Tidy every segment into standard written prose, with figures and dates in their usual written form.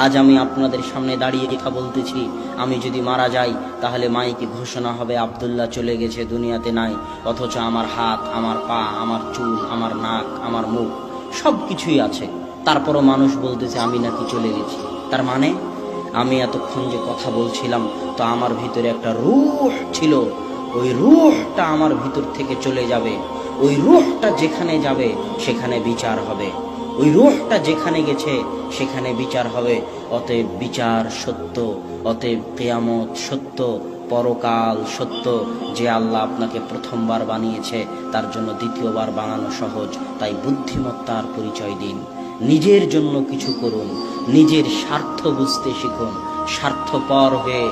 আজ আমি আপনাদের সামনে দাঁড়িয়ে কথা বলতেছি, আমি যদি মারা যাই তাহলে মাইকে ঘোষণা হবে আব্দুল্লাহ চলে গেছে, দুনিয়াতে নাই। অথচ আমার হাত, আমার পা, আমার চুল, আমার নাক, আমার মুখ সব কিছুই আছে। তারপরও মানুষ বলতেছে আমি নাকি চলে গেছি। তার মানে আমি এতক্ষণ যে কথা বলছিলাম, তো আমার ভিতরে একটা রূহ ছিল, ওই রূহটা আমার ভিতর থেকে চলে যাবে। ওই রূহটা যেখানে যাবে সেখানে বিচার হবে। ওই রূহটা যেখানে গেছে সেখানে বিচার হবে। অতএব বিচার সত্য, অতএব কিয়ামত সত্য, পরকাল সত্য। যে আল্লাহ আপনাকে প্রথমবার বানিয়েছে তার জন্য দ্বিতীয়বার বানানো সহজ। তাই বুদ্ধিমত্তার পরিচয় দিন, নিজের জন্য কিছু করুন, নিজের স্বার্থ বুঝতে শিখুন, স্বার্থপর হয়ে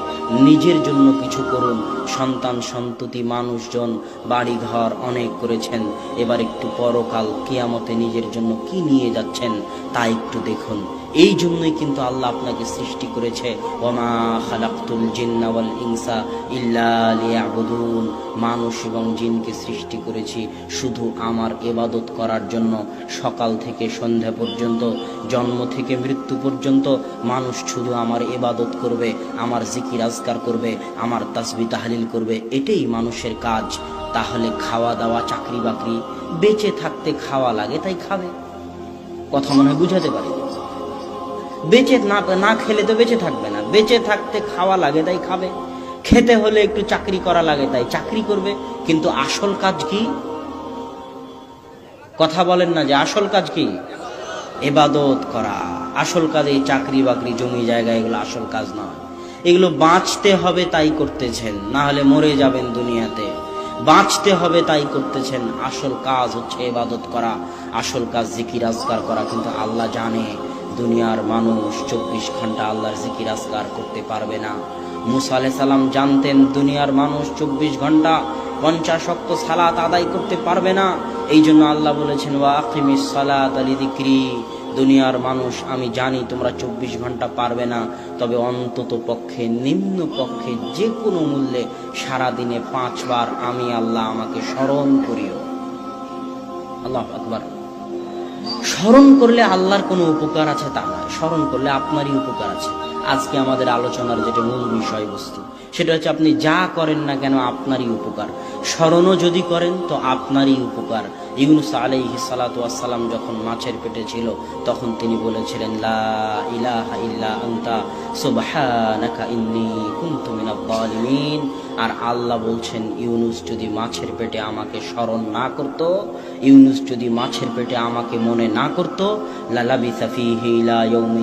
নিজের জন্য কিছু করুন। সন্তান সন্ততি মানুষজন বাড়িঘর অনেক করেছেন, এবার একটু পরকাল কিয়ামতে নিজের জন্য কি নিয়ে যাচ্ছেন তা একটু দেখুন। এই জন্যই কিন্তু আল্লাহ আপনাকে সৃষ্টি করেছে, ওমা খালাকতুল জিন্না ওয়াল ইনসা ইল্লা লিয়াবুদুন। মানুষ এবং জিনকে সৃষ্টি করেছি শুধু আমার ইবাদত করার জন্য। সকাল থেকে সন্ধ্যা পর্যন্ত, জন্ম থেকে মৃত্যু পর্যন্ত মানুষ শুধু আমার ইবাদত করবে, আমার জিকির আজকার করবে, আমার তাসবিহ তাহলিল করবে, এটাই মানুষের কাজ। তাহলে খাওয়া দাওয়া, চাকরি বাকরি, বেঁচে থাকতে খাওয়া লাগে তাই খাবে। কথা মনে হয় বুঝাতে পারি? বেঁচে না খেলে তো বেঁচে থাকবে না। বেঁচে থাকতে খাওয়া লাগে তাই খাবে, খেতে হলে একটু চাকরি করা লাগে তাই চাকরি করবে। কিন্তু আসল কাজ কি? কথা বলেন না যে আসল কাজ কি? ইবাদত করা। আসল কাজ এই চাকরি বাকরি, জমি জায়গা, এগুলো আসল কাজ নয়। এগুলো বাঁচতে হবে তাই করতেছেন, না হলে মরে যাবেন দুনিয়াতে। বাঁচতে হবে তাই করতেছেন। আসল কাজ হচ্ছে ইবাদত করা, আসল কাজ জিকির আজকার করা। কিন্তু আল্লাহ জানে দুনিয়ার মানুষ 24 ঘন্টা আল্লাহর জিকির আজকার করতে পারবে না। মুসা আলাইহিস সালাম জানতেন দুনিয়ার মানুষ 24 ঘন্টা 50 ওয়াক্ত সালাত আদায় করতে পারবে না। এই জন্য আল্লাহ বলেছেন ওয়া আকিমিস সালাতা লিযিকরি। দুনিয়ার মানুষ আমি জানি তোমরা 24 ঘন্টা পারবে না, তবে অন্তত পক্ষে, নিম্ন পক্ষে, যে কোনো মূল্যে সারাদিনে 5 বার আমি আল্লাহ আমাকে স্মরণ করিও। আল্লাহু আকবার। স্মরণ করলে আল্লাহর কোনো উপকার আছে তা নয়, স্মরণ করলে আপনারই উপকার আছে। আজকে আমাদের আলোচনার যেটা মূল বিষয়বস্তু, সেটা হচ্ছে আপনি যা করেন না কেন আপনারই উপকার। স্মরণও যদি করেন তো আপনারই উপকার। ইউনূস আলাইহিস সালাতু ওয়াস সালাম যখন মাছের পেটে ছিল তখন তিনি বলেছিলেন লা ইলাহা ইল্লা আনতা সুবহানাকা ইন্নী কুনতু মিনাজ জালিমিন। আর আল্লাহ বলছেন ইউনূস যদি মাছের পেটে আমাকে স্মরণ না করত, ইউনূস যদি মাছের পেটে আমাকে মনে না করত, লালাবিসা ফীহি ইলা ইয়াউমি